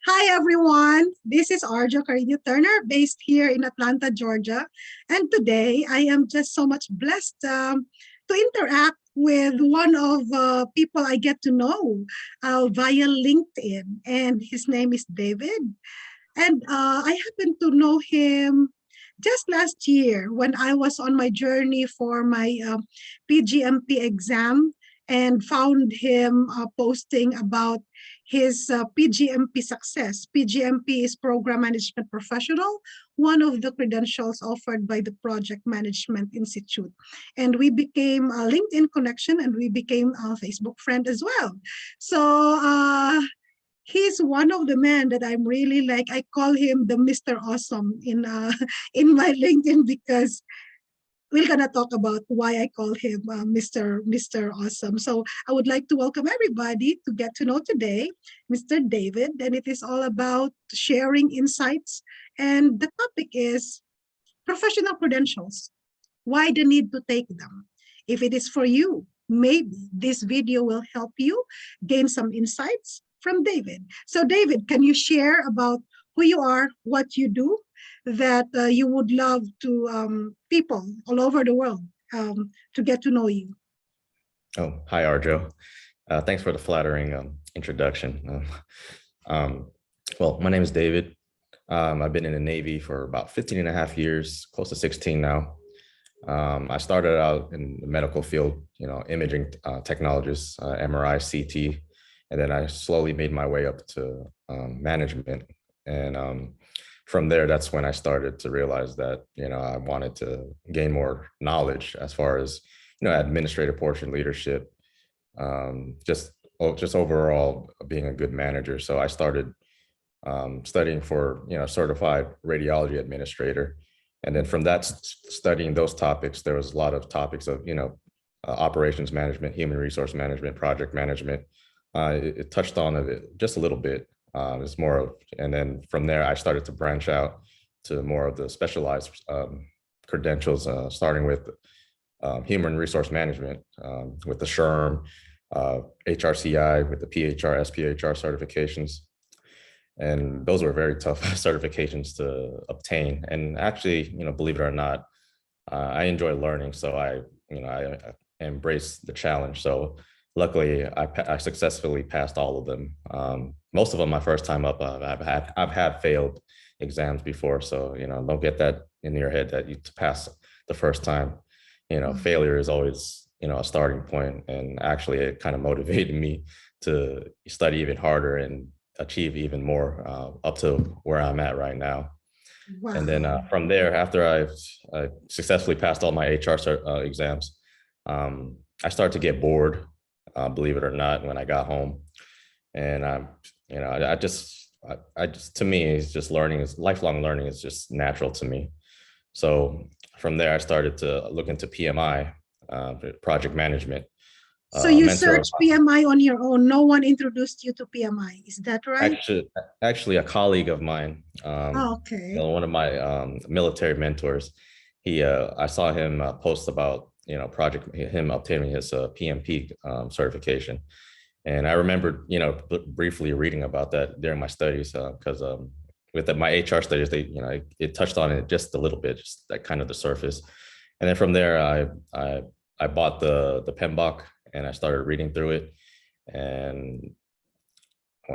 Hi, everyone. This is Arjo Carino Turner, based here in Atlanta, Georgia. And today I am just so much blessed to interact with one of people I get to know via LinkedIn. And his name is David. And I happened to know him just last year when I was on my journey for my PgMP exam and found him posting about his PgMP success. PgMP is Program Management Professional, one of the credentials offered by the Project Management Institute. And we became a LinkedIn connection and we became a Facebook friend as well. So he's one of the men that I'm really like. I call him the Mr. Awesome in in my LinkedIn because we're gonna talk about why I call him Mr. Awesome. So I would like to welcome everybody to get to know today Mr. David, and it is all about sharing insights. And the topic is professional credentials. Why the need to take them? If it is for you, maybe this video will help you gain some insights from David. So David, can you share about who you are, what you do, that you would love to people all over the world to get to know you? Oh, hi, Arjo. Thanks for the flattering introduction. Well, my name is David. I've been in the Navy for about 15 and a half years, close to 16 now. I started out in the medical field, imaging technologist, MRI, CT, and then I slowly made my way up to management. And from there, that's when I started to realize that, I wanted to gain more knowledge as far as, administrative portion, leadership, just overall being a good manager. So I started studying for, certified radiology administrator. And then from that, studying those topics, there was a lot of topics of, operations management, human resource management, project management. It touched on it just a little bit. It's more of, and then from there, I started to branch out to more of the specialized credentials, starting with human resource management with the SHRM, HRCI, with the PHR, SPHR certifications. And those were very tough certifications to obtain. And actually, believe it or not, I enjoy learning. So I embrace the challenge. So luckily, I successfully passed all of them. Most of them, my first time up, I've had failed exams before. So, don't get that in your head that you to pass the first time, failure is always, a starting point. And actually, it kind of motivated me to study even harder and achieve even more up to where I'm at right now. Wow. And then from there, after I successfully passed all my HR exams, I started to get bored, believe it or not, when I got home. And I just, to me, it's just lifelong learning is just natural to me. So from there, I started to look into PMI, project management. So you searched PMI on your own. No one introduced you to PMI. Is that right? Actually, a colleague of mine, okay. One of my military mentors, I saw him post about him obtaining his PMP certification, and I remember briefly reading about that during my studies because with my HR studies, it touched on it just a little bit, just that kind of the surface, and then from there I bought the PMBOK and I started reading through it, and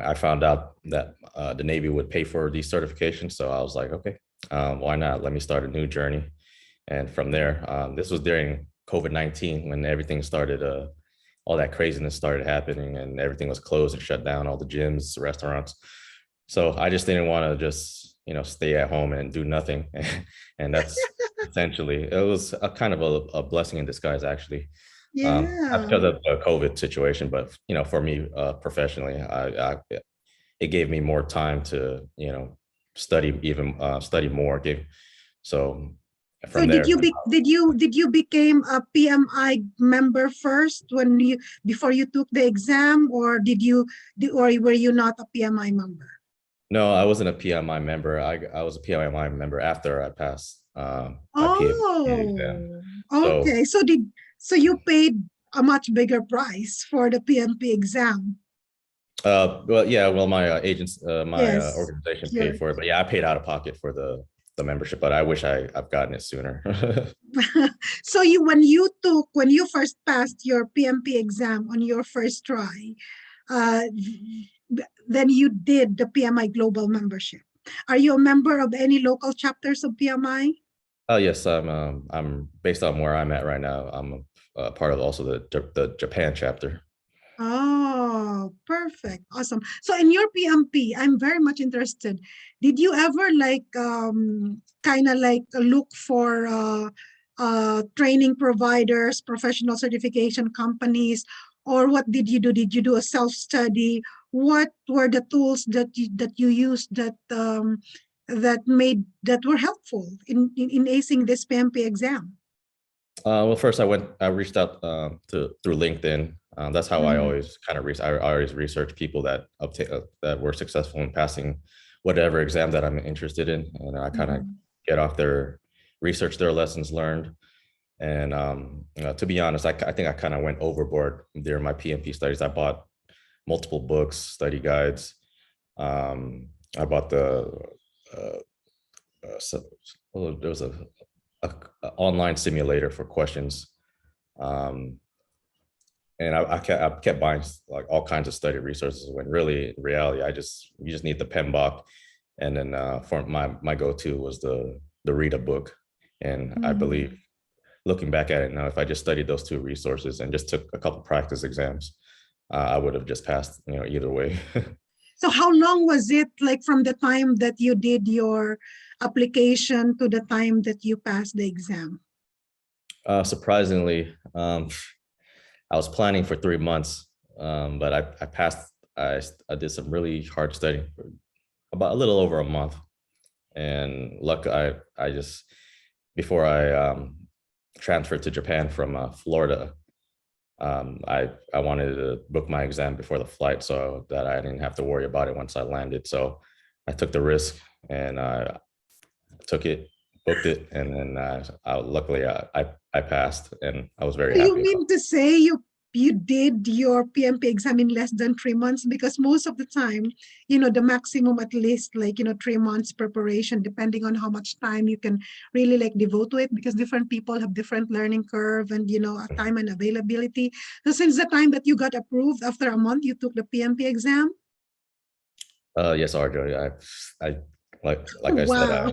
I found out that the Navy would pay for these certifications. So I was like, okay, why not? Let me start a new journey. And from there, this was during COVID-19 when everything started, all that craziness started happening and everything was closed and shut down, all the gyms, restaurants. So I just didn't want to just, stay at home and do nothing. And that's essentially, it was a kind of a blessing in disguise, actually. Yeah. Because of the COVID situation, but for me professionally, it gave me more time to study more. So from there. Did you became a PMI member first before you took the exam, or or were you not a PMI member? No, I wasn't a PMI member. I was a PMI member after I passed my PhD exam. Okay, so you paid a much bigger price for the PMP exam. Well, yeah, well, my agents, my Yes, organization paid your for it, but yeah, I paid out of pocket for the membership, but I wish I've gotten it sooner. so when you first passed your PMP exam on your first try, uh, then you did the PMI Global membership. Are you a member of any local chapters of PMI? Oh yes, I'm based on where I'm at right now. I'm part of also the Japan chapter. Oh, perfect. Awesome. So in your PMP, I'm very much interested. Did you ever like kind of like look for training providers, professional certification companies, or what did you do? Did you do a self-study? What were the tools that you used that were helpful in acing this PMP exam? Well, first I reached out to through LinkedIn. That's how I Mhm. always kind of I always research people that that were successful in passing whatever exam that I'm interested in, and I kind of Mhm. get off their research their lessons learned. And to be honest, I think I kind of went overboard during my PMP studies. I bought multiple books, study guides. I bought uh, so, well, there was a online simulator for questions. Um, and I kept buying like all kinds of study resources when really in reality you just need the PMBOK, and then for my go-to was the read a book. And I believe Mhm. looking back at it now, if I just studied those two resources and just took a couple practice exams, I would have just passed, either way. So how long was it like from the time that you did your application to the time that you passed the exam? Surprisingly, I was planning for 3 months, but I passed. I did some really hard studying for about a little over a month, and luck I just before I transferred to Japan from Florida, I wanted to book my exam before the flight so that I didn't have to worry about it once I landed. So I took the risk and took it, booked it, and then luckily I passed, and I was very So you happy about mean to say you did your PMP exam in less than 3 months? Because most of the time, the maximum at least like 3 months preparation, depending on how much time you can really like devote to it, because different people have different learning curve and a it. time and availability. So since the time that you got approved after a month, you took the PMP exam? Yes, Arjo. I like I said, Wow.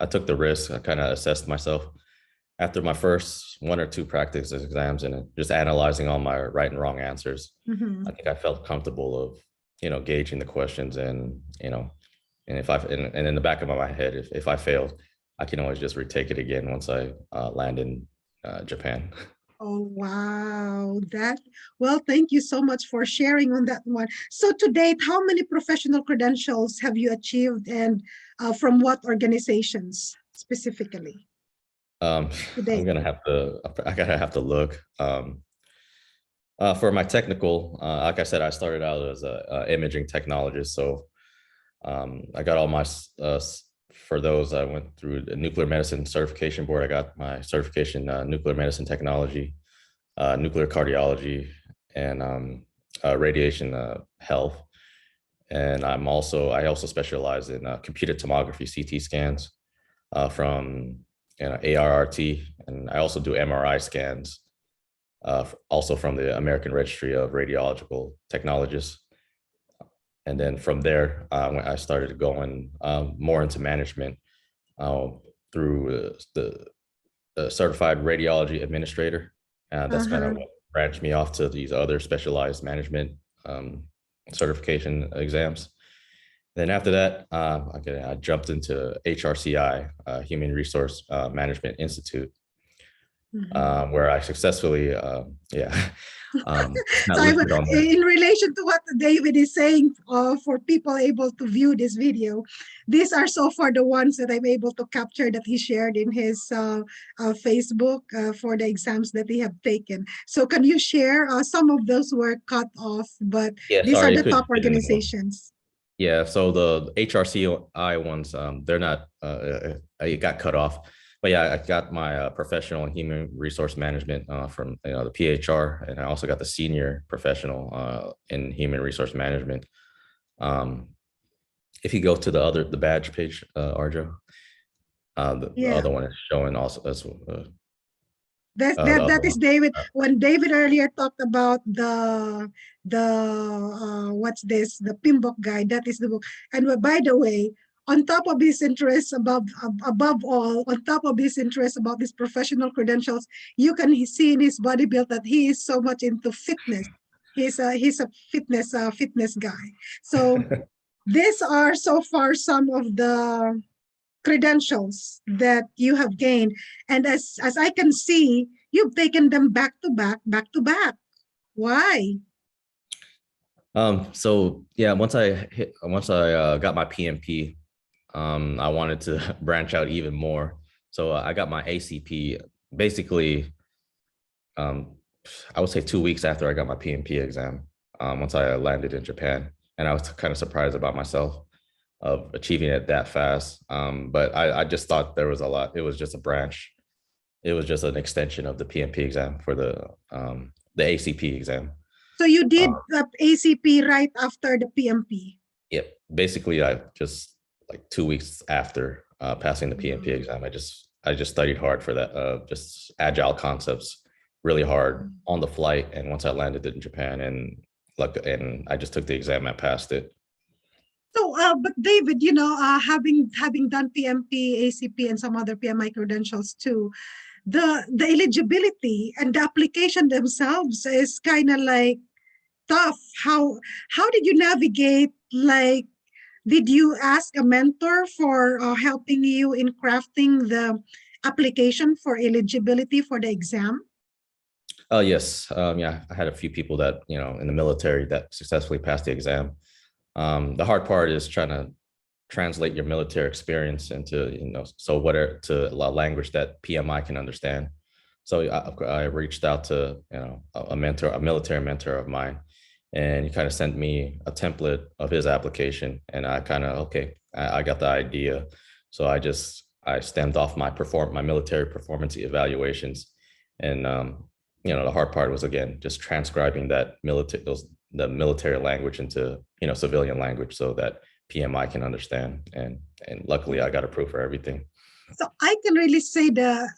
I took the risk. I kind of assessed myself after my first one or two practice exams and just analyzing all my right and wrong answers. I Mhm. think I felt comfortable of gauging the questions and and if I and in the back of my head, if I failed, I can always just retake it again once I land in Japan. Oh, wow. Well, thank you so much for sharing on that one. So to date, how many professional credentials have you achieved and from what organizations specifically Um, to I'm date? gonna have to. I gotta have to look. For my technical, like I said, I started out as a imaging technologist, so I got all my for those. I went through the nuclear medicine certification board. I got my certification nuclear medicine technology, nuclear cardiology, and radiation health. And I also specialize in computed tomography CT scans from ARRT, and I also do MRI scans, also from the American Registry of Radiological Technologists. And then from there, when I started going more into management uh, through the certified radiology administrator. That's kind of Uh-huh. what branched me off to these other specialized management um, certification exams. Then after that, I jumped into HRCI, Human Resource Management Institute, Mhm. where I successfully, yeah, it's not So listed on there. in relation to what David is saying, for people able to view this video, these are so far the ones that I'm able to capture that he shared in his Facebook for the exams that he have taken. So can you share some of those were cut off, but Yeah, these are sorry, it the top couldn't fit in the book. organizations. Yeah, so the HRCI ones, they're not. It got cut off. But yeah, I got my professional in human resource management from the PHR, and I also got the senior professional in human resource management. Um, if you go to the badge page, Arjo, the Yeah. other one is showing also as the other That is one. David. When David earlier talked about the what's this, the PMBOK guide, that is the book. And by the way, on top of his interests, above all, on top of his interests about his professional credentials, you can see in his body build that he is so much into fitness. He's a fitness guy. So these are so far some of the credentials that you have gained. And as I can see, you've taken them back to back, back to back. Why? So yeah, once I got my PMP, I wanted to branch out even more. So I got my ACP basically, um, I would say 2 weeks after I got my PMP exam. Once I landed in Japan, and I was kind of surprised about myself of achieving it that fast. But I just thought there was a lot. It was just a branch. It was just an extension of the PMP exam for the ACP exam. So you Uh, did the ACP right after the PMP. Yep. Basically, I just like 2 weeks after passing the PMP Mm. exam, I just studied hard for that. Just agile concepts, really hard on the flight. And once I landed in Japan, and I just took the exam and passed it. So, but David, having done PMP, ACP, and some other PMI credentials too, the eligibility and the application themselves is kind of like tough. How did you navigate? Like, did you ask a mentor for helping you in crafting the application for eligibility for the exam? Oh yes, yeah. I had a few people that in the military that successfully passed the exam. The hard part is trying to translate your military experience into so whatever to a language that PMI can understand. So I reached out to a mentor, a military mentor of mine, and he kind of sent me a template of his application, and I kind of okay, I got the idea. So I stemmed off my military performance evaluations, and the hard part was again just transcribing the military language into civilian language so that PMI can understand. And luckily I got approved for everything. So I can really say the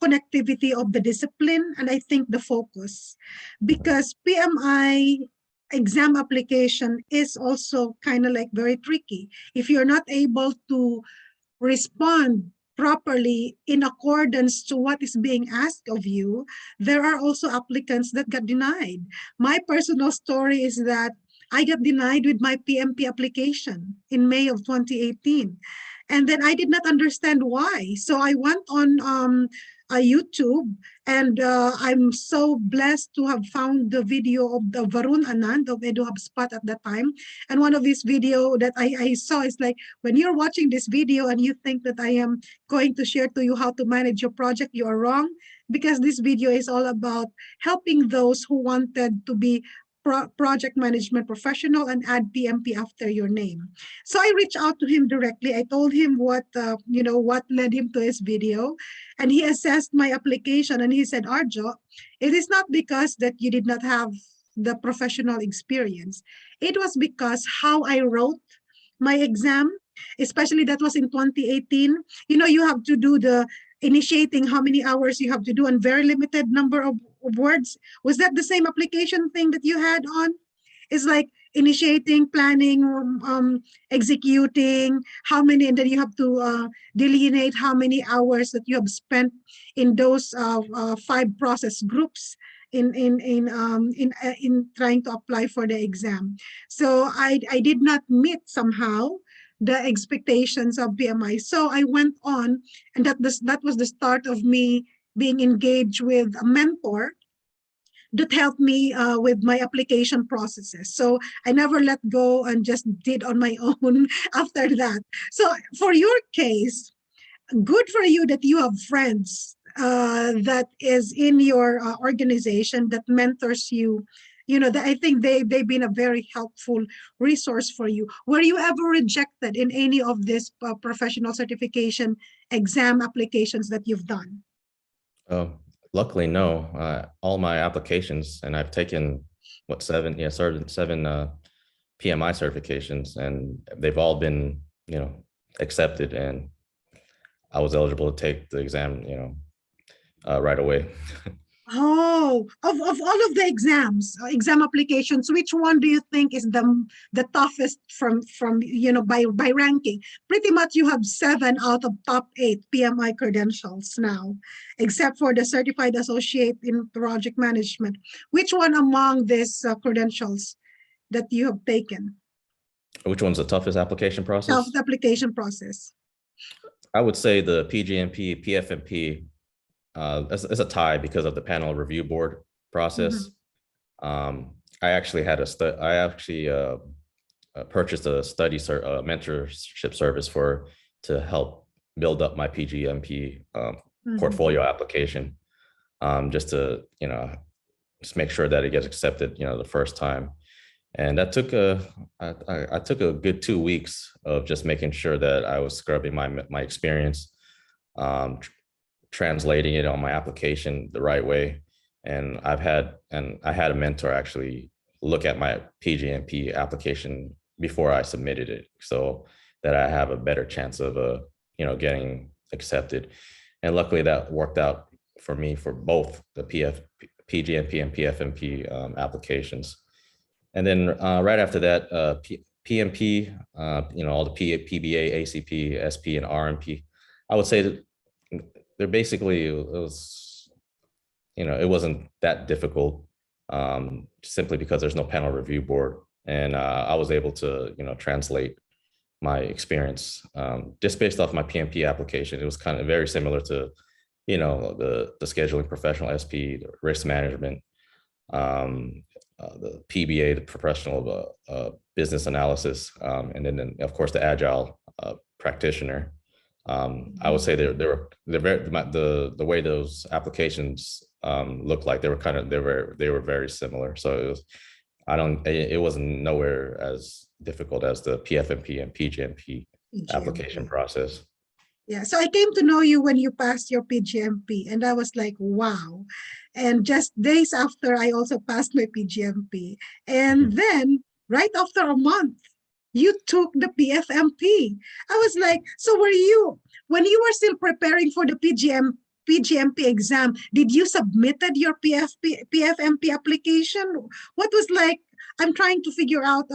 connectivity of the discipline, and I think the focus, because PMI exam application is also kind of like very tricky. If you're not able to respond properly in accordance to what is being asked of you, there are also applicants that got denied. My personal story is that I got denied with my PMP application in May of 2018. And then I did not understand why. So I went on YouTube, and I'm so blessed to have found the video of the Varun Anand of EduHubSpot at that time. And one of these video that I saw is like, when you're watching this video and you think that I am going to share to you how to manage your project, you are wrong, because this video is all about helping those who wanted to be project management professional and add PMP after your name. So I reached out to him directly. I told him what led him to his video, and he assessed my application, and he said, Arjo, it is not because that you did not have the professional experience. It was because how I wrote my exam, especially that was in 2018. You have to do the initiating, how many hours you have to do, and very limited number of words. Was that the same application thing that you had on? It's like initiating, planning, executing, how many, and then you have to delineate how many hours that you have spent in those 5 process groups in trying to apply for the exam. So I did not meet somehow the expectations of BMI. So I went on, and that was the start of me being engaged with a mentor that helped me with my application processes. So I never let go and just did on my own after that. So for your case, good for you that you have friends that is in your organization that mentors you. I think they've been a very helpful resource for you. Were you ever rejected in any of this professional certification exam applications that you've done? Luckily, no. All my applications, and I've taken seven PMI certifications, and they've all been, accepted, and I was eligible to take the exam, right away. Oh, of all of the exam applications, which one do you think is the toughest from by ranking? Pretty much you have 7 out of top 8 PMI credentials now, except for the certified associate in project management. Which one among these credentials that you have taken? Which one's the toughest application process? Toughest application process. I would say the PgMP, PfMP. It's a tie because of the panel review board process. I actually purchased a mentorship service to help build up my PgMP portfolio application, just to just make sure that it gets accepted the first time. And that took I took a good 2 weeks of just making sure that I was scrubbing my experience, translating it on my application the right way. And I had a mentor actually look at my PgMP application before I submitted it, so that I have a better chance of getting accepted. And luckily that worked out for me for both the PgMP and PfMP applications. And then right after that, PMP, all the PBA, ACP, SP, and RMP, I would say that they're basically, it wasn't that difficult, simply because there's no panel review board. And I was able to, translate my experience just based off my PMP application. It was kind of very similar to, the scheduling professional SP, the risk management, the PBA, the professional business analysis, and then of course the agile practitioner. I would say they're very, the way those applications look like, they were very similar. So it wasn't nowhere as difficult as the PfMP and PgMP application process. Yeah, so I came to know you when you passed your PgMP, and I was like, wow. And just days after, I also passed my PgMP. And then right after a month, you took the PfMP. I was like, so when you were still preparing for the PgMP exam, did you submitted your PfMP application? What was like, I'm trying to figure out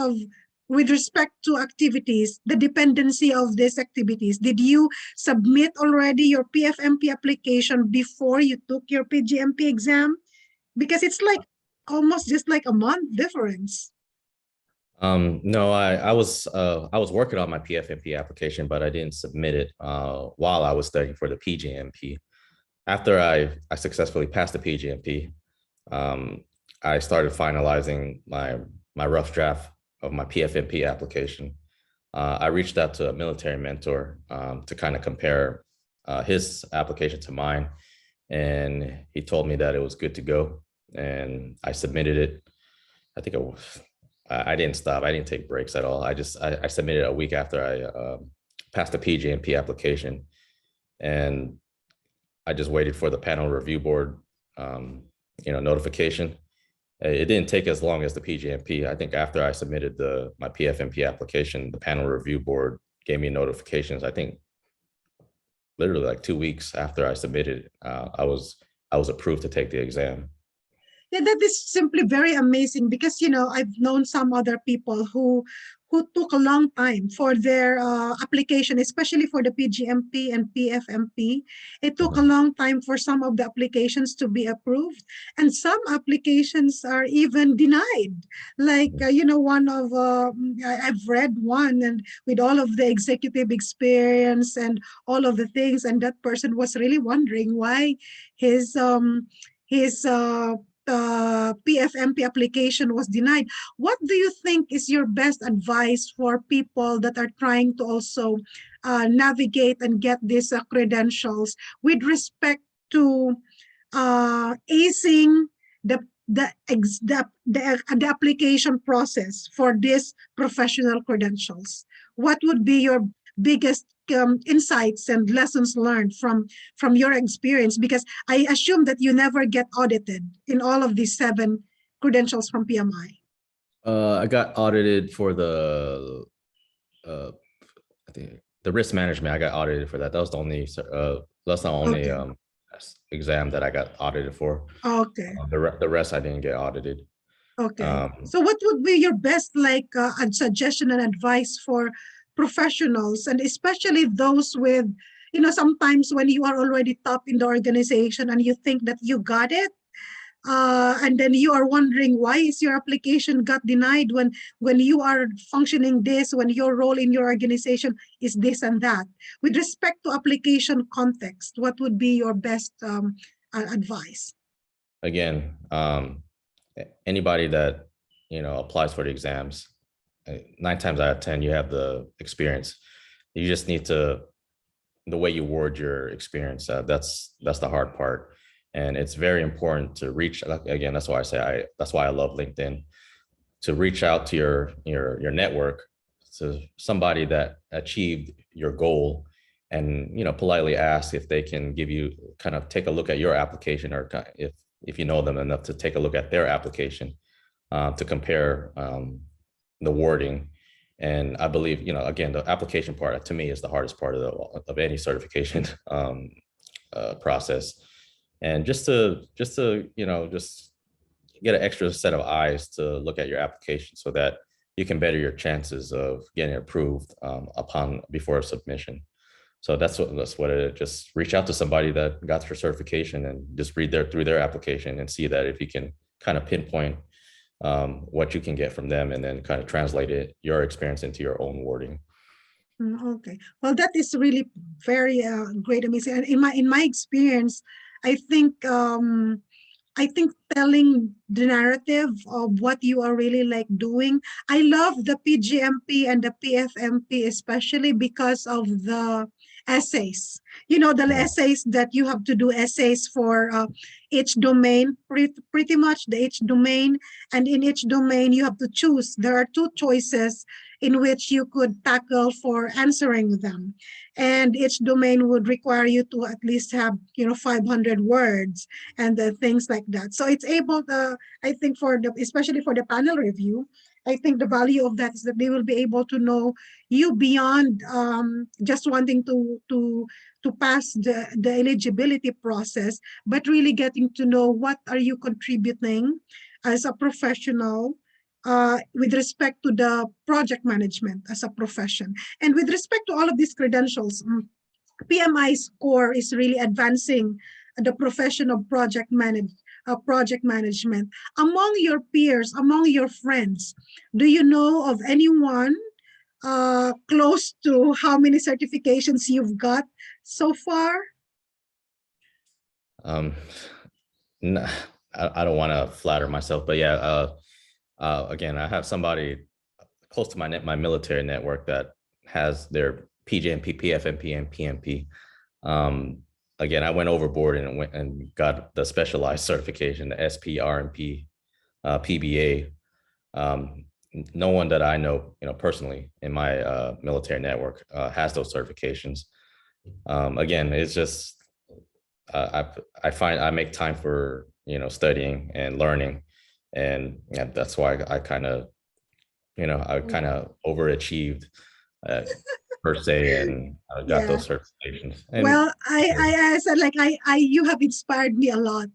with respect to activities, the dependency of these activities. Did you submit already your PfMP application before you took your PgMP exam? Because it's like almost just like a month difference. No, I was working on my PfMP application, but I didn't submit it while I was studying for the PgMP. After I successfully passed the PgMP, I started finalizing my rough draft of my PfMP application. I reached out to a military mentor to kind of compare his application to mine, and he told me that it was good to go, and I submitted it. I think I didn't stop. I didn't take breaks at all. I submitted a week after I passed the PgMP application, and I just waited for the panel review board, notification. It didn't take as long as the PgMP. I think after I submitted my PfMP application, the panel review board gave me notifications. I think literally like 2 weeks after I submitted, I was approved to take the exam. Yeah, that is simply very amazing because, I've known some other people who took a long time for their application, especially for the PgMP and PfMP. It took a long time for some of the applications to be approved, and some applications are even denied. Like, one of, I've read one, and with all of the executive experience and all of the things, and that person was really wondering why his PfMP application was denied. What do you think is your best advice for people that are trying to also navigate and get these credentials with respect to acing the application process for these professional credentials? What would be your biggest insights and lessons learned from your experience? Because I assume that you never get audited in all of these 7 credentials from PMI. I got audited for I think the risk management. I got audited for that. That was the only that's the only Okay. exam that I got audited for. Okay. The rest I didn't get audited. Okay. So what would be your best suggestion and advice for professionals, and especially those with, sometimes when you are already top in the organization and you think that you got it, and then you are wondering why is your application got denied when you are functioning this, when your role in your organization is this and that. With respect to application context, what would be your best advice? Again, anybody that applies for the exams, 9 times out of 10 you have the experience. You just need to, the way you word your experience, that's the hard part. And it's very important to reach, again, that's why I say that's why I love LinkedIn, to reach out to your network, to somebody that achieved your goal, and politely ask if they can give you, kind of take a look at your application, or if you know them enough to take a look at their application, to compare the wording. And I believe, again, the application part to me is the hardest part of any certification process. And just to just get an extra set of eyes to look at your application, so that you can better your chances of getting approved before submission. So that's what it is. Just reach out to somebody that got their certification and just read through their application and see that if you can kind of pinpoint what you can get from them, and then kind of translate your experience into your own wording. Okay, well, that is really very great, amazing. And in my experience, I think telling the narrative of what you are really like doing. I love the PgMP and the PfMP, especially because of the essays. The essays that you have to do essays for each domain, pretty much each domain. And in each domain, you have to choose. There are 2 choices in which you could tackle for answering them. And each domain would require you to at least have, 500 words and things like that. So it's able to, I think, especially for the panel review, I think the value of that is that they will be able to know you beyond just wanting to pass the eligibility process, but really getting to know what are you contributing as a professional with respect to the project management as a profession. And with respect to all of these credentials, PMI's core is really advancing the profession of project management. Among your peers, among your friends, do you know of anyone close to how many certifications you've got so far? No, I don't want to flatter myself, but yeah, again, I have somebody close to my military network that has their PgMP, PfMP, and PmP. Again, I went overboard and got the specialized certification, the SPHR, PBA. No one that I know, personally in my military network has those certifications. Again, it's just I find I make time for studying and learning, and that's why I kind of overachieved per se, and got those certifications. And well, I said, like, you have inspired me a lot.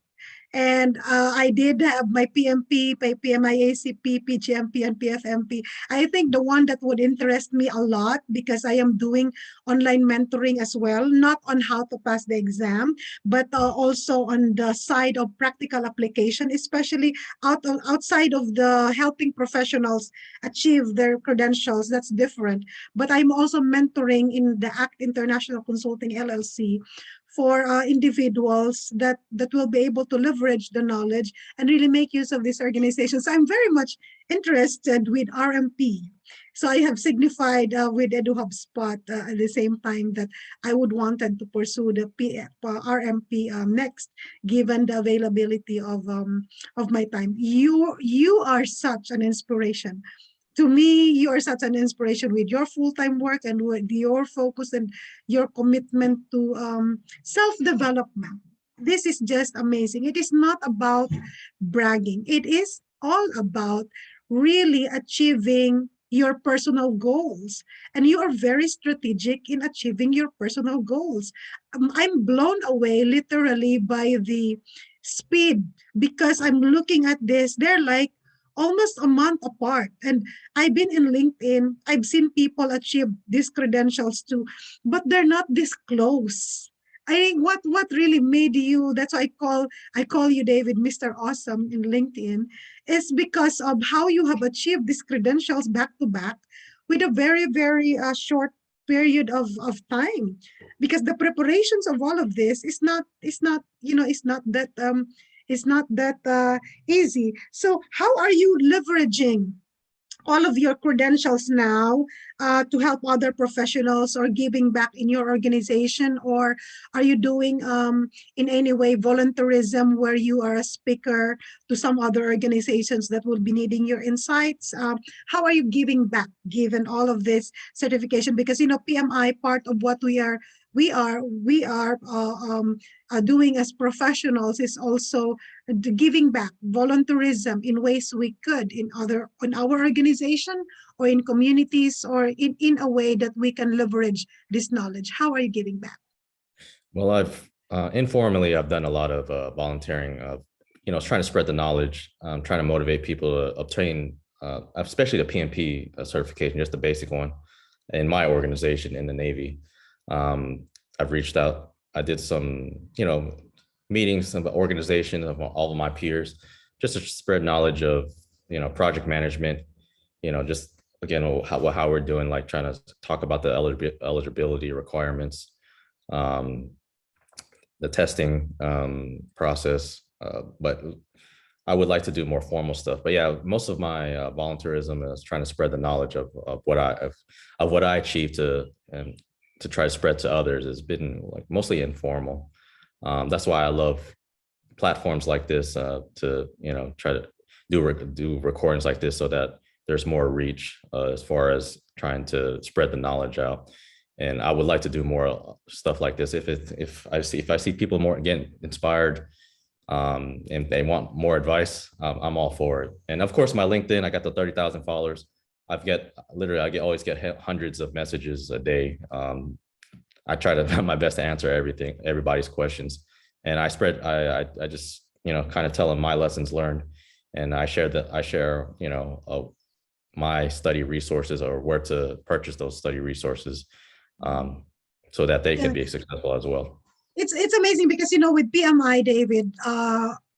And I did have my PMP, my PMIACP, PgMP, and PfMP. I think the one that would interest me a lot, because I am doing online mentoring as well, not on how to pass the exam, but also on the side of practical application, especially outside of the helping professionals achieve their credentials. That's different. But I'm also mentoring in the ACT International Consulting LLC for individuals that will be able to leverage the knowledge and really make use of these organizations. So I'm very much interested with RMP. So I have signified with EduHubSpot at the same time that I would wanted to pursue the RMP next, given the availability of my time. You are such an inspiration to me, you are such an inspiration with your full-time work and with your focus and your commitment to self-development. This is just amazing. It is not about bragging. It is all about really achieving your personal goals. And you are very strategic in achieving your personal goals. I'm blown away literally by the speed because I'm looking at this. They're like almost a month apart. And I've been in LinkedIn. I've seen people achieve these credentials too, but they're not this close. I think what really made you, that's why I call you David Mr. Awesome in LinkedIn, is because of how you have achieved these credentials back to back with a very short period of time, because the preparations of all of this is not it's not that easy. So how are you leveraging all of your credentials now to help other professionals or giving back in your organization? Or are you doing in any way volunteerism where you are a speaker to some other organizations that will be needing your insights? How are you giving back given all of this certification? Because PMI, part of what we are doing as professionals is also giving back, volunteerism in ways we could in our organization or in communities or in a way that we can leverage this knowledge. How are you giving back? Well, I've informally, I've done a lot of volunteering, trying to spread the knowledge, trying to motivate people to obtain, especially the PMP certification, just the basic one in my organization in the Navy. I've reached out. I did some, meetings, some organization of all of my peers, just to spread knowledge of, project management, just again, how we're doing, like trying to talk about the eligibility requirements, the testing process. But I would like to do more formal stuff. But yeah, most of my volunteerism is trying to spread the knowledge of what I achieved to try to spread to others. Has been like mostly informal. That's why I love platforms like this to try to do recordings like this so that there's more reach as far as trying to spread the knowledge out. And I would like to do more stuff like this. If I see people more, again, inspired, and they want more advice, I'm all for it. And of course, my LinkedIn, I got the 30,000 followers. I always get hundreds of messages a day. I try to my best to answer everybody's questions, and I just kind of tell them my lessons learned, and I share my study resources or where to purchase those study resources, so that they can be successful as well. It's amazing because with PMI, David,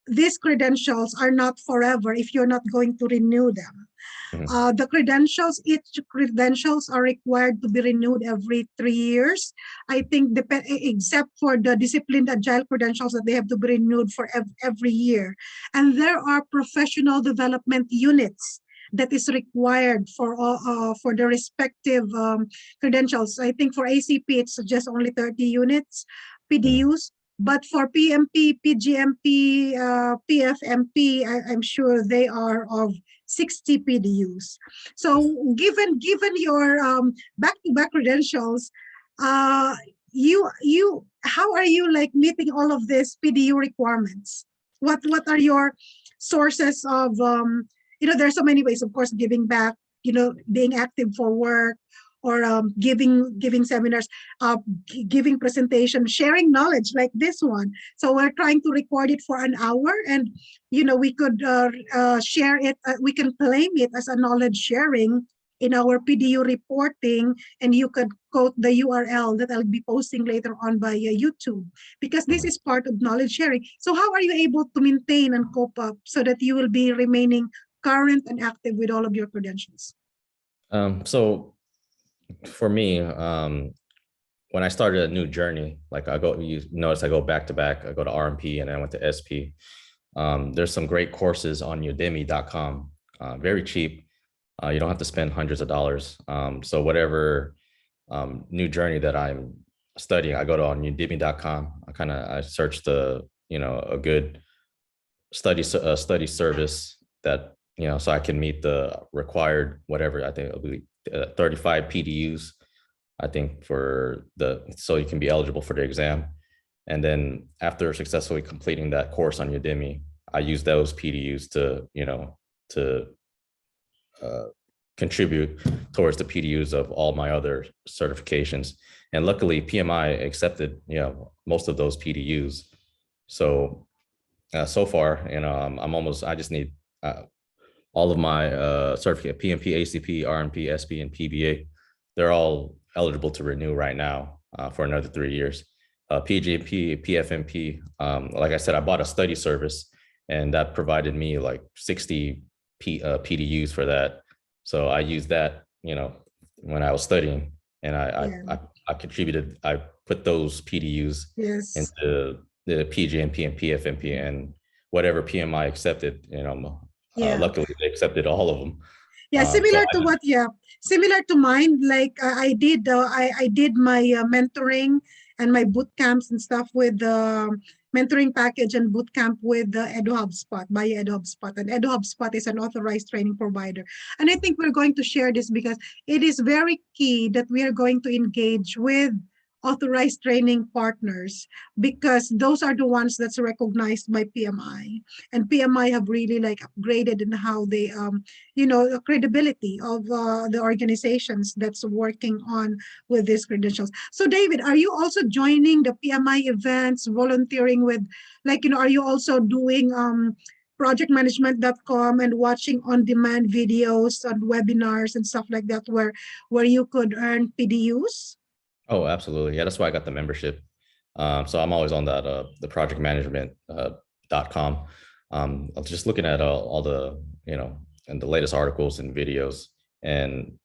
these credentials are not forever if you're not going to renew them. The each credentials are required to be renewed every 3 years. I think except for the disciplined agile credentials that they have to be renewed for every year. And there are professional development units that is required for the respective credentials. I think for ACP, it's just only 30 units, PDUs. But for PMP, PgMP, PfMP, I'm sure they are of 60 PDUs. So given your back-to-back credentials, you how are you like meeting all of these PDU requirements? What are your sources of there's so many ways, of course, giving back, being active for work, or giving seminars, giving presentations, sharing knowledge like this one. So we're trying to record it for an hour, and we could share it. We can claim it as a knowledge sharing in our PDU reporting, and you could quote the URL that I'll be posting later on by YouTube, because this is part of knowledge sharing. So how are you able to maintain and cope up so that you will be remaining current and active with all of your credentials? So for me, when I started a new journey, like you notice I go back to back, I go to RMP and then I went to SP. There's some great courses on udemy.com, very cheap. You don't have to spend hundreds of dollars. So whatever new journey that I'm studying, I go to on udemy.com. I search a good study service that so I can meet the required, whatever, I think it'll be 35 PDUs, I think so you can be eligible for the exam. And then after successfully completing that course on Udemy, I use those PDUs to uh, contribute towards the PDUs of all my other certifications. And luckily PMI accepted, most of those PDUs. So so far, I just need all of my certificate, PMP, ACP, RMP, SP, and PBA. They're all eligible to renew right now for another 3 years. PgMP, PfMP, like I said, I bought a study service and that provided me like 60 PDUs for that. So I used that, when I was studying, and Yeah. I contributed, I put those PDUs Yes. into the PgMP and PfMP, and whatever PMI accepted, Yeah. luckily they accepted all of them. Yeah, So similar to what, yeah, similar to mine. Like I did my mentoring and my boot camps and stuff with the mentoring package and boot camp with the EduHubSpot, by EduHubSpot. And EduHubSpot is an authorized training provider. And I think we're going to share this because it is very key that we are going to engage with authorized training partners, because those are the ones that's recognized by PMI, and PMI have really like upgraded in how they the credibility of the organizations that's working on with these credentials. So David, are you also joining the PMI events, volunteering with, like, are you also doing projectmanagement.com and watching on-demand videos and webinars and stuff like that, where you could earn PDUs? Oh, absolutely. Yeah, that's why I got the membership. So I'm always on that the projectmanagement.com. I was just looking at all the, and the latest articles and videos, and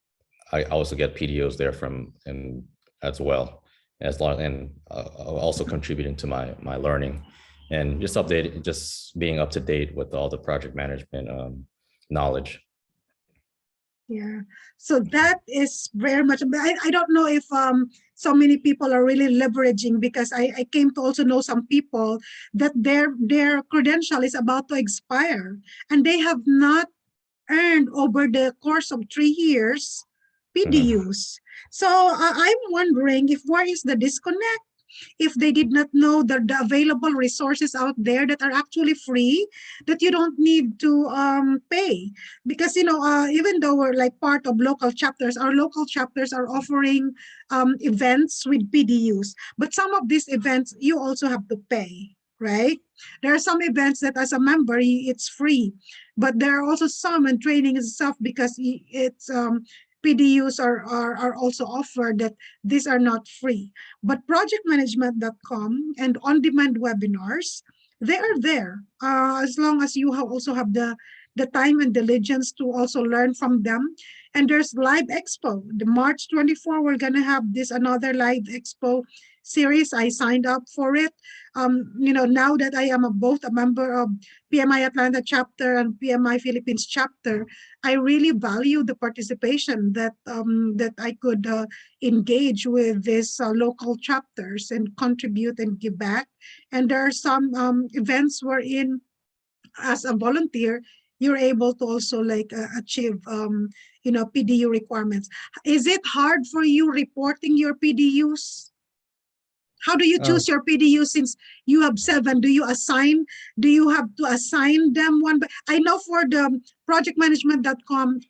I also get PDOs there from and as well, as long, and also contributing to my learning, and just being up to date with all the project management knowledge. Yeah. So that is very much, I don't know if so many people are really leveraging, because I came to also know some people that their credential is about to expire and they have not earned over the course of 3 years Mhm. PDUs. So I'm wondering if where is the disconnect, if they did not know that the available resources out there that are actually free, that you don't need to pay. Because even though we're like part of local chapters, our local chapters are offering events with PDUs, but some of these events you also have to pay, right? There are some events that as a member it's free, but there are also some, and training and stuff, because it's PDUs are also offered, that these are not free. But projectmanagement.com and on-demand webinars, they are there, as long as you also have the time and diligence to also learn from them. And there's Live Expo. The March 24, we're going to have this another Live Expo series. I signed up for it. Now that I am both a member of PMI Atlanta chapter and PMI Philippines chapter, I really value the participation that I could engage with these local chapters and contribute and give back. And there are some events wherein, as a volunteer, you're able to also like achieve PDU requirements. Is it hard for you reporting your PDUs? How do you choose your PDU, since you have 7? Do you have to assign them one? But I know for the projectmanagement.com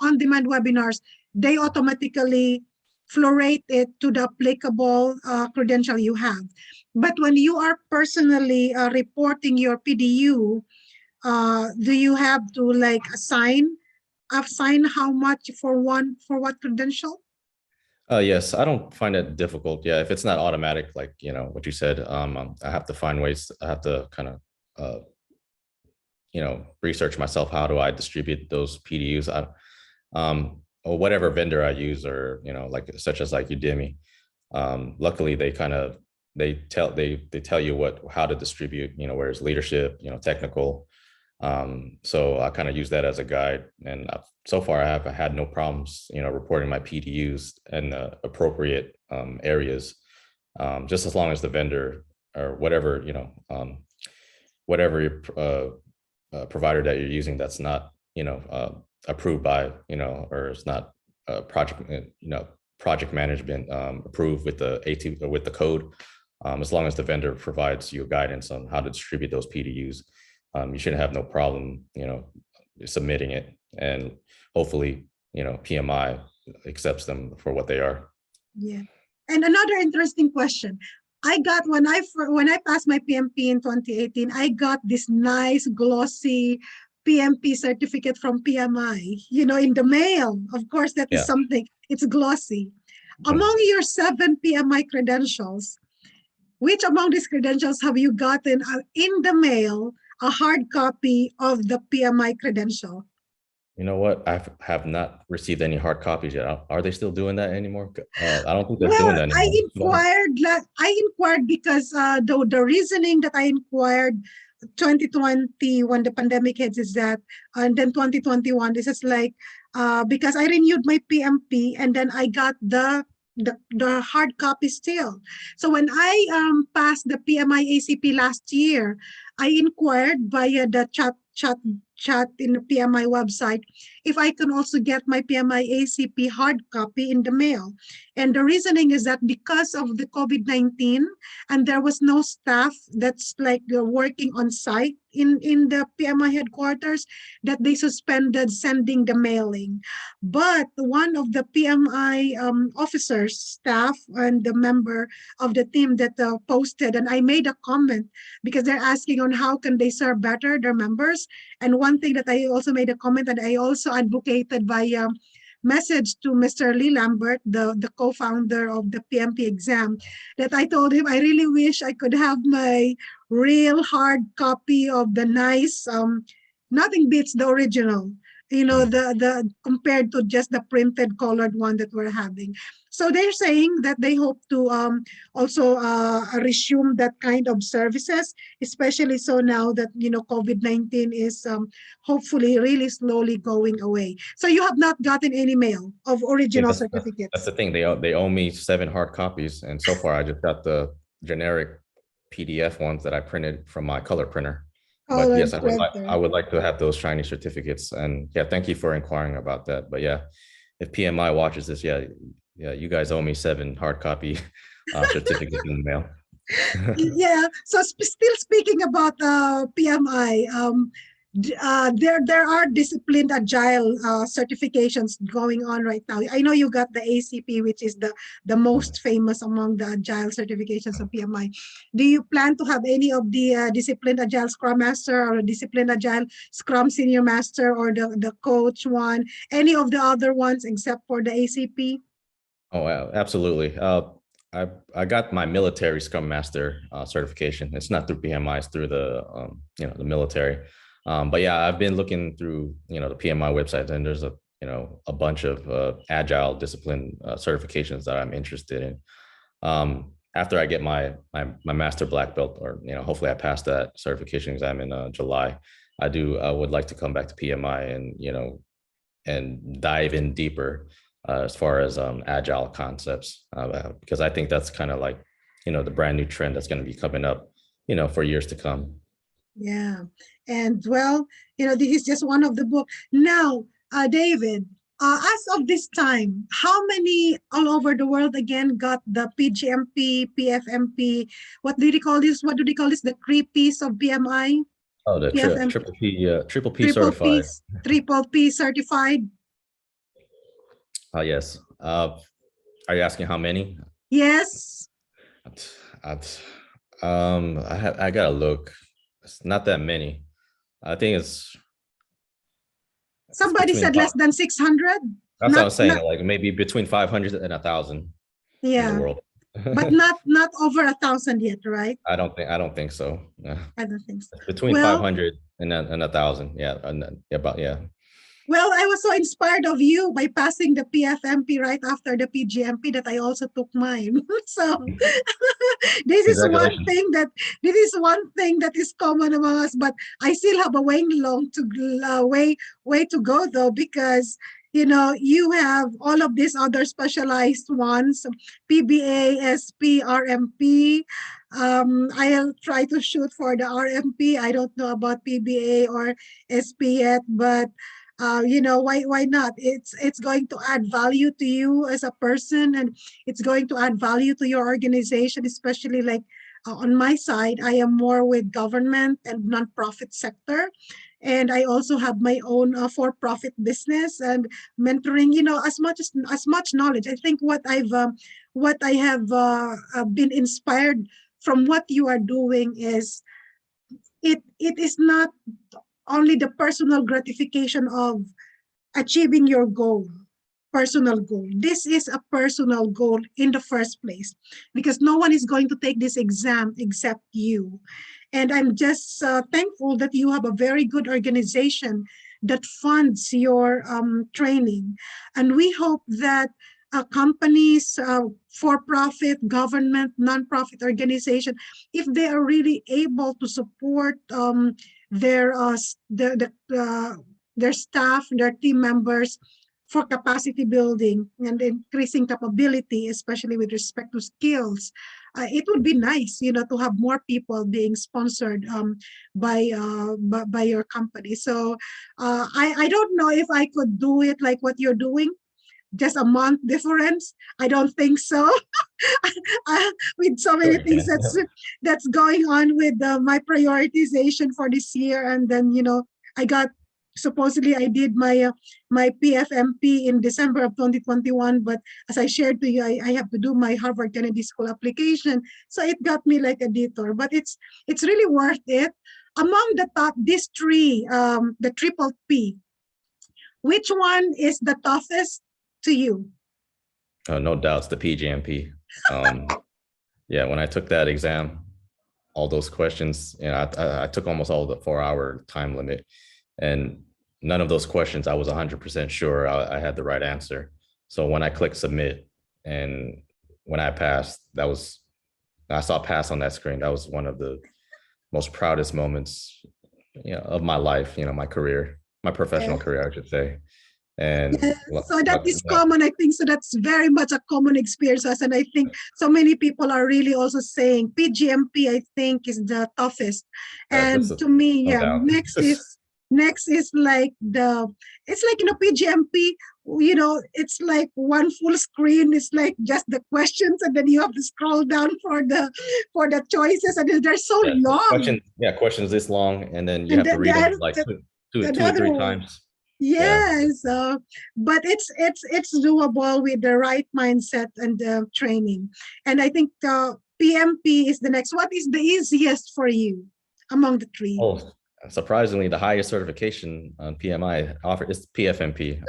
on-demand webinars, they automatically florate it to the applicable credential you have. But when you are personally reporting your PDU, do you have to like assign how much for what credential? Yes, I don't find it difficult. Yeah, if it's not automatic, like what you said, I have to find ways. I have to kind of research myself. How do I distribute those PDUs? Or whatever vendor I use, or like such as like Udemy. Luckily, they tell you how to distribute. Whereas leadership, technical. So I kind of use that as a guide, and so far I have had no problems, reporting my PDUs in the appropriate areas, just as long as the vendor or whatever, whatever provider that you're using, that's not approved by, or it's not project management approved with the with the code. As long as the vendor provides you guidance on how to distribute those PDUs, you shouldn't have no problem, submitting it, and hopefully, PMI accepts them for what they are. Yeah. And another interesting question. I got when I passed my PMP in 2018, I got this nice glossy PMP certificate from PMI, in the mail. Of course, that is something, it's glossy. Among your 7 PMI credentials, which among these credentials have you gotten in the mail a hard copy of the PMI credential? You know what? I have not received any hard copies yet. Are they still doing that anymore? I don't think they're doing that anymore. I inquired because the reasoning that I inquired 2020 when the pandemic hits is that, and then 2021, this is like, because I renewed my PMP and then I got the hard copy still. So when I passed the PMI ACP last year, I inquired via the chat in the PMI website if I can also get my PMI ACP hard copy in the mail. And the reasoning is that because of the COVID-19 and there was no staff that's like working on site in the PMI headquarters, that they suspended sending the mailing. But one of the PMI officers, staff, and the member of the team that posted, and I made a comment because they're asking on how can they serve better their members. And one thing that I also made a comment, and I also advocated via message to Mr. Lee Lambert, the co-founder of the PMP exam, that I told him I really wish I could have my real hard copy of the nice, nothing beats the original, the compared to just the printed colored one that we're having. So they're saying that they hope to also resume that kind of services, especially so now that, COVID-19 is hopefully really slowly going away. So you have not gotten any mail of original certificates. That's the thing. They owe me 7 hard copies. And so far I just got the generic PDF ones that I printed from my color printer. But yes, I would like to have those shiny certificates. And yeah, thank you for inquiring about that. But yeah, if PMI watches this, yeah, you guys owe me 7 hard copy certificates in the mail. Yeah. So still speaking about PMI, there are disciplined agile certifications going on right now. I know you got the ACP, which is the most famous among the agile certifications of PMI. Do you plan to have any of the disciplined agile Scrum Master or a disciplined agile Scrum Senior Master or the coach one, any of the other ones except for the ACP? Oh, absolutely. I got my military Scrum Master certification. It's not through PMI, it's through the the military. But yeah, I've been looking through the PMI website, and there's a bunch of agile discipline certifications that I'm interested in. After I get my master black belt, or hopefully I pass that certification exam in July, I would like to come back to PMI and and dive in deeper as far as agile concepts, because I think that's kind of like the brand new trend that's going to be coming up for years to come. Yeah. And well, this is just one of the book. Now, David, as of this time, how many all over the world again got the PgMP, PfMP? What do they call this? What do they call this? The 3 Ps of PMI? Oh, the triple P certified. Triple P certified. Oh, yes. Are you asking how many? Yes. I gotta look. It's not that many. I think it's somebody said less than 600. That's what I'm saying. Like maybe between 500 and 1,000. Yeah. In the world. But not over 1,000 yet, right? I don't think so. Yeah. I don't think so. Between 500 and 1,000. Yeah. Yeah. Well, I was so inspired of you by passing the PfMP right after the PgMP that I also took mine. So this is one thing that is common among us. But I still have a way to go though, because you have all of these other specialized ones, PBA, SPRMP. I'll try to shoot for the RMP. I don't know about PBA or SP yet, but why not? It's going to add value to you as a person, and it's going to add value to your organization, especially like on my side, I am more with government and nonprofit sector. And I also have my own for-profit business and mentoring. As much knowledge. I think what I have been inspired from what you are doing is it is not only the personal gratification of achieving your goal, personal goal. This is a personal goal in the first place because no one is going to take this exam except you. And I'm just thankful that you have a very good organization that funds your training. And we hope that companies, for-profit, government, non-profit organization, if they are really able to support their their staff, their team members for capacity building and increasing capability, especially with respect to skills. It would be nice, to have more people being sponsored by your company. So I don't know if I could do it like what you're doing, just a month difference. I don't think so. With so many Sure, you things can. that's going on with my prioritization for this year, and then I got supposedly I did my PfMP in December of 2021, but as I shared to you, I have to do my Harvard Kennedy School application, so it got me like a detour. But it's really worth it. Among the top, these three, the triple P, which one is the toughest to you? No doubts, the PgMP. Yeah, when I took that exam, all those questions, I took almost all the 4-hour time limit, and none of those questions I was 100% sure I had the right answer. So when I clicked submit and when I passed, I saw pass on that screen. That was one of the most proudest moments, of my life, my career, my professional career, I should say. And Yes, so that is common. I think so. That's very much a common experience, and I think so many people are really also saying PgMP. I think is the toughest, and to me, no yeah, doubt. next is like it's like PgMP. It's like one full screen. It's like just the questions, and then you have to scroll down for the choices, and they're so long. Questions this long, and then you And have to then read them like two or another three one. times. Yeah. Yes, but it's doable with the right mindset and training. And I think PMP is the next. What is the easiest for you among the three? Oh, surprisingly, the highest certification on PMI offer is PfMP.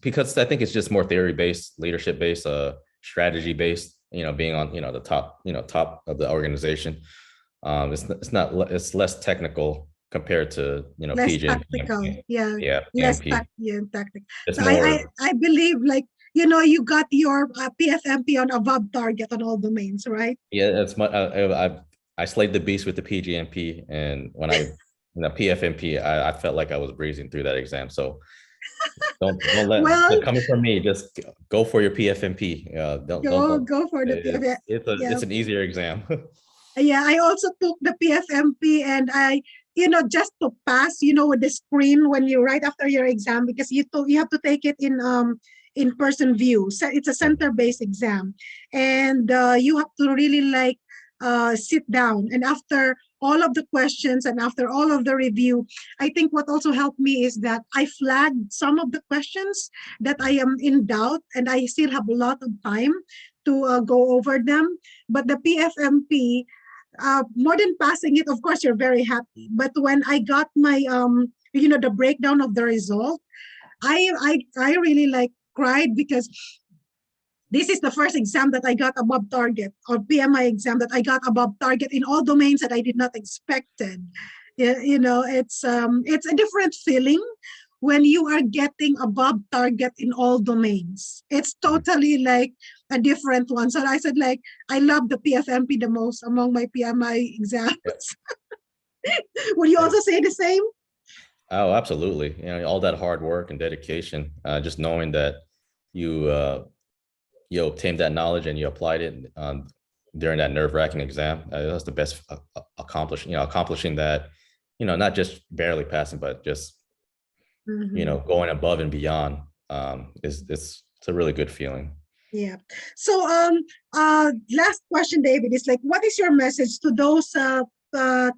Because I think it's just more theory based, leadership based, strategy based. Being on the top of the organization. It's less technical compared to Less PG and tactical, PMP. yeah. Yeah, Less PMP. tactical. It's So I more. I believe like you got your PFMP on above target on all domains, right? Yeah, it's my. I slayed the beast with the PGMP, and when I the PFMP, I felt like I was breezing through that exam. So don't let Well, coming from me. Just go for your PFMP. Don't. go for the PFMP. Yeah. It's an easier exam. Yeah, I also took the PfMP, and just to pass, with the screen when you right after your exam, because you have to take it in person view. So it's a center-based exam, and you have to really like sit down. And after all of the questions and after all of the review, I think what also helped me is that I flagged some of the questions that I am in doubt, and I still have a lot of time to go over them. But the PfMP, more than passing it, of course, you're very happy. But when I got my, the breakdown of the result, I really like cried because this is the first exam that I got above target, or PMI exam that I got above target in all domains that I did not expected. It's a different feeling when you are getting above target in all domains. It's totally like a different one. So I said, like, I love the PfMP the most among my PMI exams. Would you also say the same? Oh, absolutely. All that hard work and dedication, just knowing that you you obtained that knowledge and you applied it during that nerve-wracking exam. That's the best accomplishing that, not just barely passing, but just going above and beyond, it's a really good feeling. Yeah. So, last question, David, is like, what is your message to those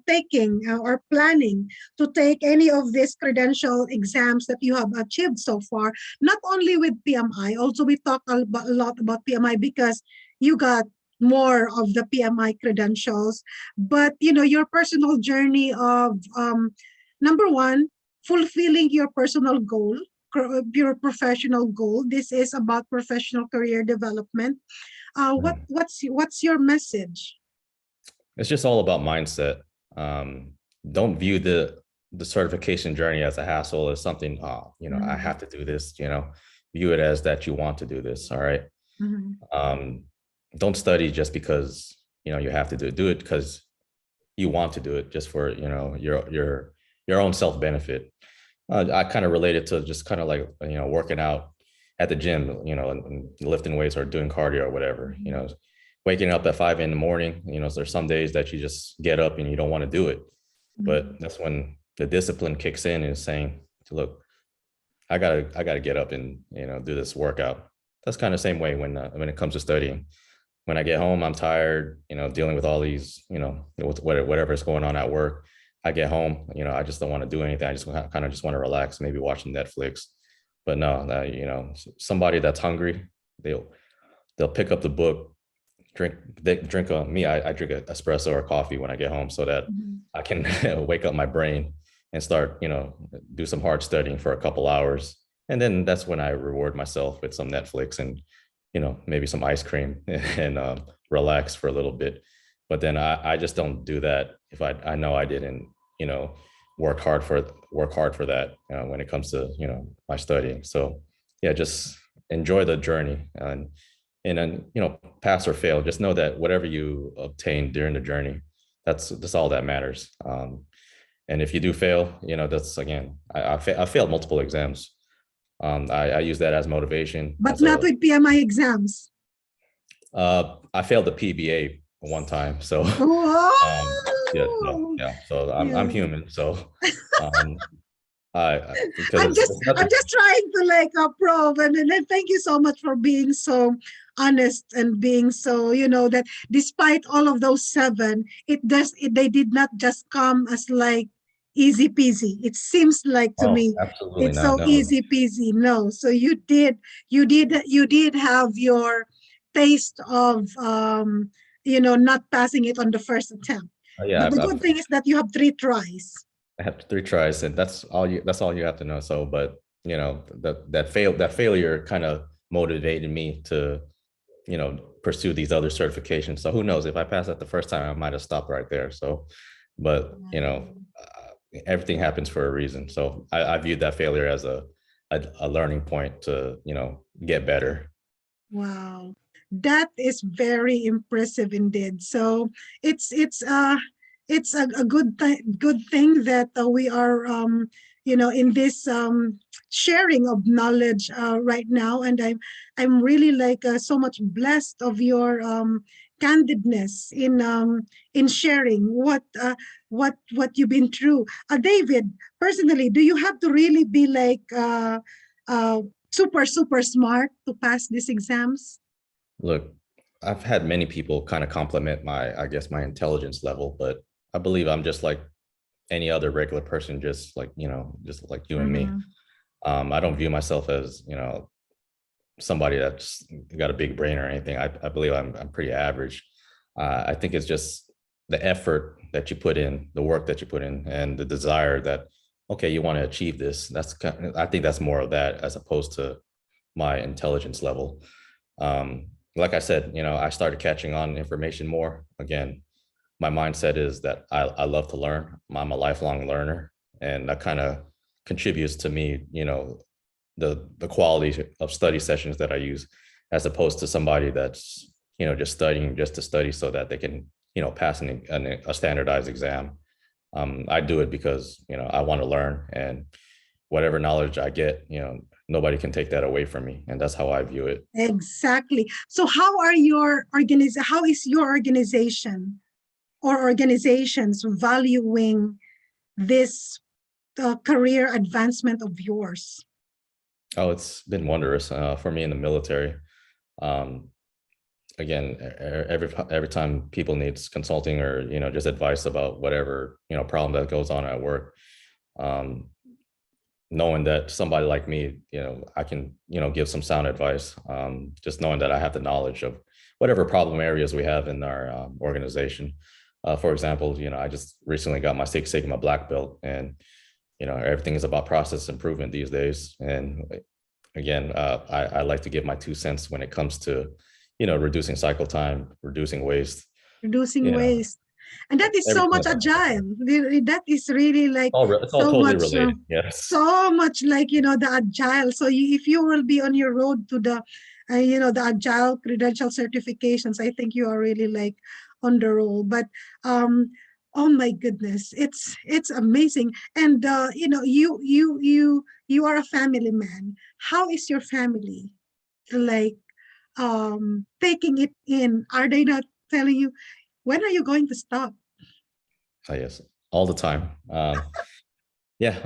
taking or planning to take any of these credential exams that you have achieved so far? Not only with PMI, also we talk a lot about PMI because you got more of the PMI credentials, but your personal journey of number one, fulfilling your personal goal, your professional goal. This is about professional career development. What's your message? It's just all about mindset. Don't view the certification journey as a hassle, as something, I have to do this, view it as that you want to do this. All right. Don't study just because, you have to do it because you want to do it, just for, your own self-benefit. I kind of relate it to just kind of like, working out at the gym, and lifting weights or doing cardio or whatever, waking up at 5 in the morning, so there's some days that you just get up and you don't want to do it. But that's when the discipline kicks in and is saying, look, I gotta get up and, do this workout. That's kind of the same way when it comes to studying. When I get home, I'm tired, dealing with all these, with whatever's going on at work. I get home, I just don't want to do anything. I just kind of just want to relax, maybe watching Netflix. But no, somebody that's hungry, they'll pick up the book, drink me. I drink an espresso or coffee when I get home so that I can wake up my brain and start, do some hard studying for a couple hours. And then that's when I reward myself with some Netflix and, maybe some ice cream and relax for a little bit. But then I just don't do that if I know I didn't, work hard for that when it comes to, my studying. So yeah, just enjoy the journey and then, pass or fail. Just know that whatever you obtain during the journey, that's all that matters. And if you do fail, that's, again, I failed multiple exams. I use that as motivation. But not with PMI exams. I failed the PBA one time. So yeah. So I'm human. So I'm just trying to like probe, and then thank you so much for being so honest and being so, that despite all of those 7, they did not just come as like easy peasy. It seems like to me absolutely it's not, so no. easy peasy. No, so you did have your taste of not passing it on the first attempt. Yeah, but the good thing is that you have 3 tries. I have 3 tries, and that's all you have to know. So, but that failure kind of motivated me to, pursue these other certifications. So who knows, if I passed that the first time, I might have stopped right there. So, but everything happens for a reason. So I viewed that failure as a learning point to, get better. Wow, that is very impressive indeed. So it's a good thing that we are in this sharing of knowledge right now, and I'm really like so much blessed of your candidness in sharing what you've been through. David, personally, do you have to really be like super smart to pass these exams? Look, I've had many people kind of compliment my intelligence level, but I believe I'm just like any other regular person, just like you and me. I don't view myself as somebody that's got a big brain or anything. I believe I'm pretty average. I think it's just the effort that you put in, the work that you put in, and the desire that, okay, you want to achieve this. I think that's more of that as opposed to my intelligence level. Like I said, I started catching on information more. Again, my mindset is that I love to learn. I'm a lifelong learner, and that kind of contributes to me, the quality of study sessions that I use, as opposed to somebody that's, just studying just to study so that they can, pass a standardized exam. I do it because, I want to learn, and whatever knowledge I get, nobody can take that away from me. And that's how I view it. Exactly. So how is your organization or organizations valuing this career advancement of yours? Oh, it's been wondrous for me in the military. Um, Again, every time people need consulting or just advice about whatever problem that goes on at work, um, knowing that somebody like me, I can give some sound advice. Just knowing that I have the knowledge of whatever problem areas we have in our organization. For example, I just recently got my Six Sigma black belt, and everything is about process improvement these days. And again, I like to give my 2 cents when it comes to reducing cycle time, reducing waste, Reducing you know, waste. And that is so everything much about agile. That is really like it's all totally related. Yes. so much like, the agile. So if you will be on your road to the, the agile credential certifications, I think you are really like on the roll. But oh my goodness, it's amazing. And you are a family man. How is your family like taking it in? Are they not telling you, when are you going to stop? Oh, yes, all the time. Yeah,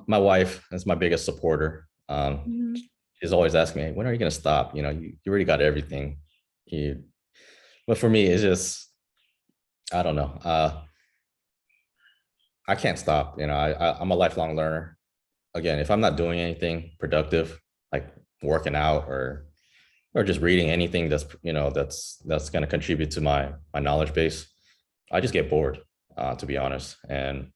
my wife is my biggest supporter. Mhm. She's always asking me, when are you going to stop? You already got everything. But for me, it's just, I don't know. I can't stop. I'm a lifelong learner. Again, if I'm not doing anything productive, like working out or just reading anything that's going to contribute to my knowledge base, I just get bored, to be honest. And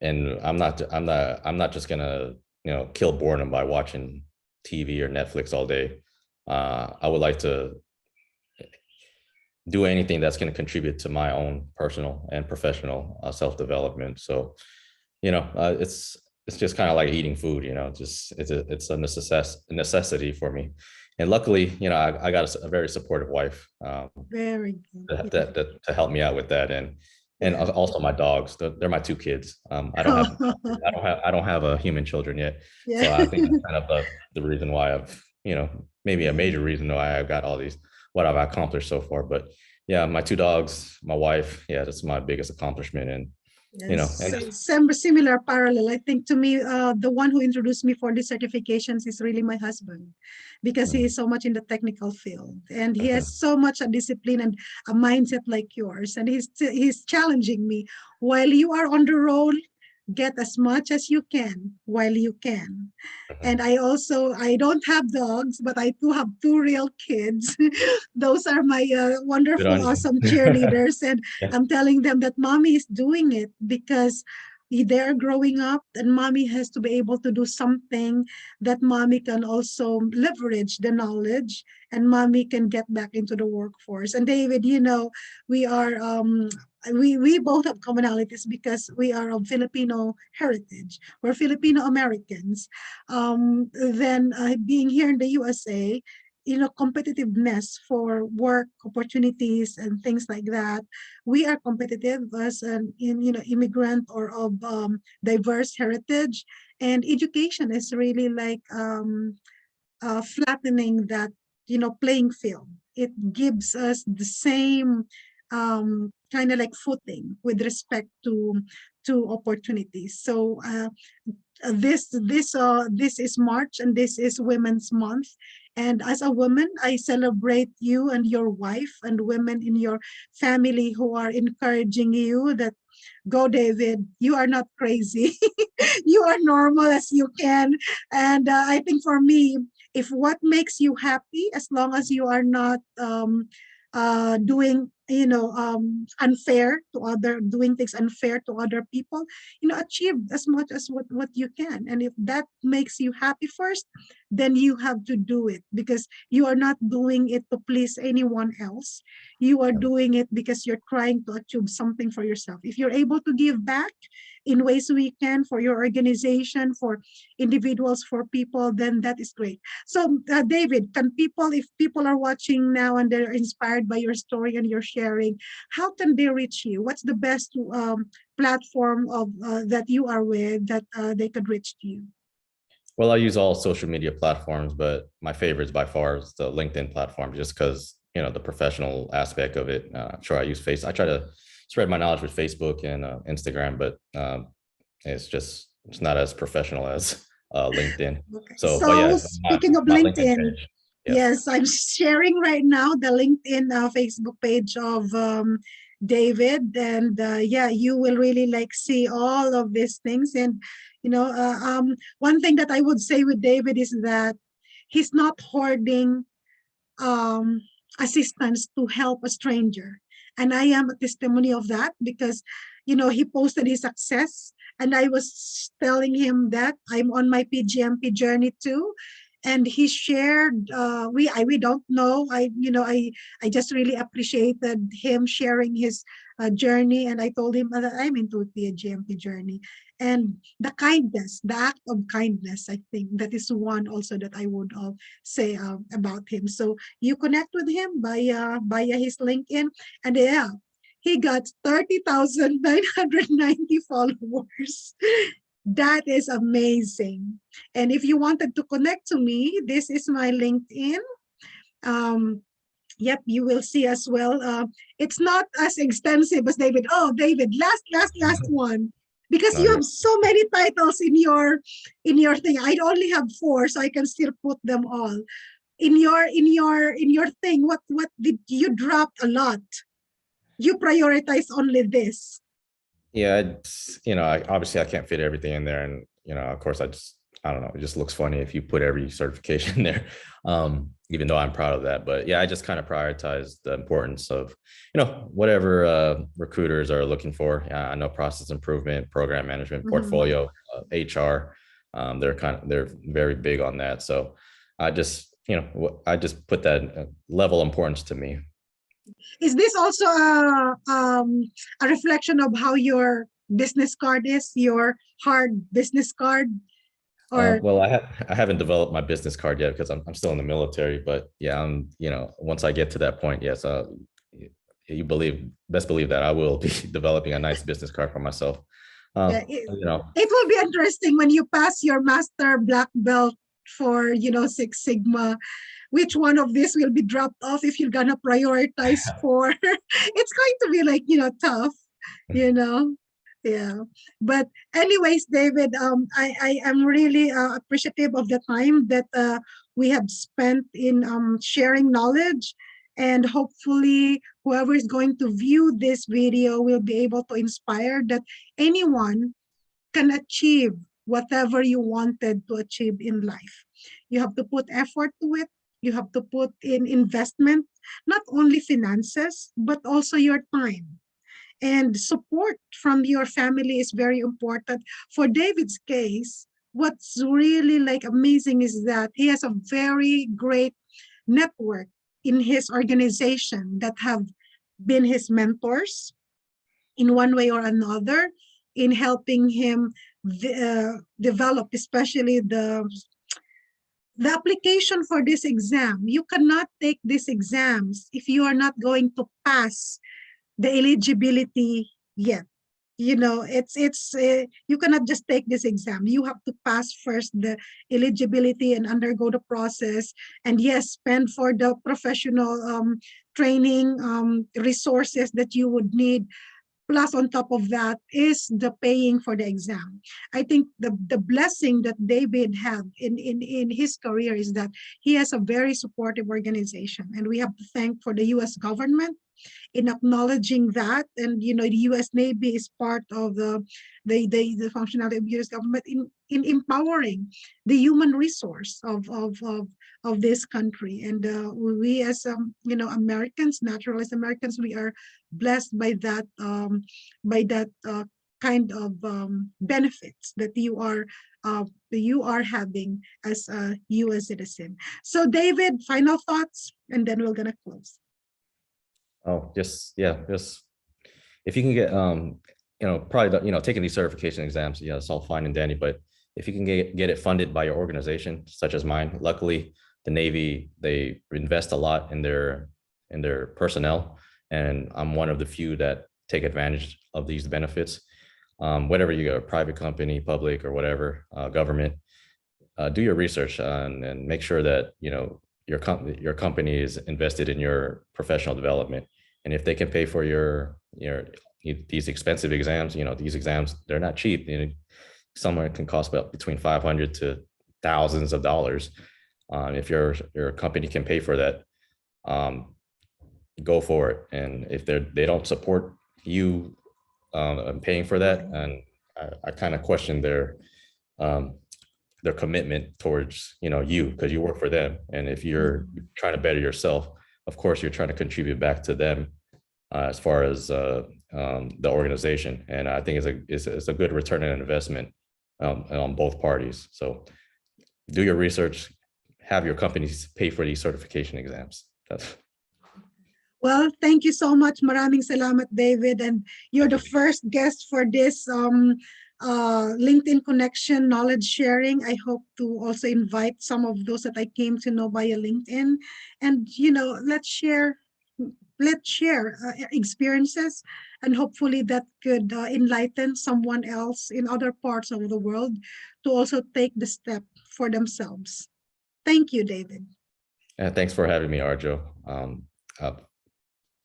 I'm not just gonna kill boredom by watching TV or Netflix all day. I would like to do anything that's going to contribute to my own personal and professional self-development. So it's just kind of like eating food. Just it's a necessity for me. And luckily, I got a very supportive wife, Very good. Yeah. that to help me out with that. And Yeah. also my dogs. They're my two kids. I don't have a human children yet. Yeah. So I think that's kind of the reason why I've, maybe a Yeah. major reason why I've got all these, what I've accomplished so far. But yeah, my two dogs, my wife, yeah, that's my biggest accomplishment. And, Yes, and just, similar parallel. I think to me, the one who introduced me for these certifications is really my husband, because he is so much in the technical field and he has so much a discipline and a mindset like yours. And he's challenging me, while you are on the roll, get as much as you can while you can. And I don't have dogs, but I do have two real kids. Those are my good wonderful, on you. awesome cheerleaders. And Yeah. I'm telling them that mommy is doing it because they're growing up, and mommy has to be able to do something that mommy can also leverage the knowledge, and mommy can get back into the workforce. And David, we are we both have commonalities because we are of Filipino heritage. We're Filipino Americans. Then being here in the USA, competitiveness for work opportunities and things like that, we are competitive as an immigrant or of diverse heritage. And education is really like flattening that playing field. It gives us the same kind of like footing with respect to opportunities. So this is March, and this is Women's Month. And as a woman, I celebrate you and your wife and women in your family who are encouraging you that, go David, you are not crazy. You are normal as you can. And I think for me, if what makes you happy, as long as you are not doing unfair to doing things unfair to other people, achieve as much as what you can. And if that makes you happy first, then you have to do it, because you are not doing it to please anyone else. You are doing it because you're trying to achieve something for yourself. If you're able to give back in ways we can, for your organization, for individuals, for people, then that is great. So David, if people are watching now and they're inspired by your story and your sharing, how can they reach you? What's the best platform of that you are with that they could reach you? Well, I use all social media platforms, but my favorites by far is the LinkedIn platform, just because, the professional aspect of it. Sure, I use I try to spread my knowledge with Facebook and Instagram, but it's just it's not as professional as LinkedIn. Okay. So, but So yeah, speaking of my LinkedIn LinkedIn, page. Yes. yes, I'm sharing right now the LinkedIn Facebook page of David, and yeah, you will really like see all of these things. And one thing that I would say with David is that he's not hoarding um, assistance to help a stranger. And I am a testimony of that because, he posted his success. And I was telling him that I'm on my PgMP journey too. And he shared, we don't know. I just really appreciated him sharing his journey. And I told him that I'm into the GMP journey. And the kindness, the act of kindness, I think that is one also that I would say about him. So you connect with him via his LinkedIn, and yeah, he got 30,990 followers. That is amazing. And if you wanted to connect to me, this is my LinkedIn. Um, yep, you will see as well. It's not as extensive as David. Oh, David, last one. Because No, you have so many titles in your thing. I only have 4, so I can still put them all. In your thing, what did you drop a lot? You prioritize only this. yeah, obviously I can't fit everything in there, and of course I don't know, it just looks funny if you put every certification there, even though I'm proud of that. But yeah, I just kind of prioritize the importance of whatever recruiters are looking for. Yeah, I know process improvement, program management, Mhm. portfolio, HR. They're very big on that. So I just put that level importance to me. Is this also a reflection of how your business card is, your hard business card? Or Well, I haven't developed my business card yet because I'm still in the military. But yeah, once I get to that point, yes, you best believe that I will be developing a nice business card for myself. yeah, Um, it, you know, it will be interesting when you pass your master black belt for Six Sigma. Which one of this will be dropped off if you're gonna prioritize for? It's going to be like tough, you know. Yeah, but anyways, David, I am really appreciative of the time that we have spent in sharing knowledge, and hopefully whoever is going to view this video will be able to inspire that anyone can achieve whatever you wanted to achieve in life. You have to put effort to it. You have to put in investment, not only finances, but also your time. And support from your family is very important. For David's case, what's really like amazing is that he has a very great network in his organization that have been his mentors in one way or another in helping him develop, especially the application for this exam. You cannot take these exams if you are not going to pass the eligibility yet. It's you cannot just take this exam. You have to pass first the eligibility and undergo the process, and yes, spend for the professional training resources that you would need. Plus, on top of that is the paying for the exam. I think the blessing that David had in his career is that he has a very supportive organization, and we have to thank for the U.S. government in acknowledging that. And the U.S. Navy is part of the functionality of U.S. government in empowering the human resource of this country. And we as Americans, naturalized Americans, we are blessed by that kind of benefits that you are having as a U.S. citizen. So David, final thoughts, and then we're gonna close. oh, just if you can get probably taking these certification exams, yeah, it's all fine and dandy, but if you can get it funded by your organization, such as mine. Luckily, the Navy, they invest a lot in their personnel, and I'm one of the few that take advantage of these benefits. Whatever you go, private company, public, or whatever, government, do your research and make sure that your company is invested in your professional development. And if they can pay for your these expensive exams, these exams, they're not cheap. somewhere can cost about between 500 to thousands of dollars. If your company can pay for that, go for it. And if they don't support you paying for that, and I kind of question their commitment towards you, because you work for them, and if you're trying to better yourself, of course you're trying to contribute back to them as far as the organization. And I think it's a good return on investment on both parties. So do your research, have your companies pay for these certification exams. Well, thank you so much. Maraming salamat, David. And you're the first guest for this LinkedIn connection knowledge sharing. I hope to also invite some of those that I came to know via LinkedIn. And, let's share experiences, and hopefully that could enlighten someone else in other parts of the world to also take the step for themselves. Thank you, David. Thanks for having me, Arjo.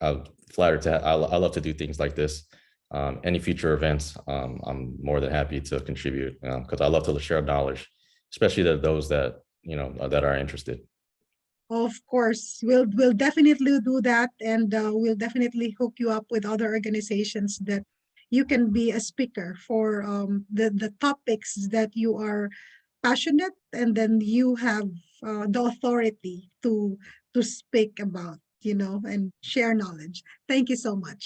I'm flattered to I love to do things like this. Any future events, I'm more than happy to contribute, because I love to share knowledge, especially to those that that are interested. Of course, we'll definitely do that, and we'll definitely hook you up with other organizations that you can be a speaker for the topics that you are passionate, and then you have the authority to speak about, and share knowledge. Thank you so much.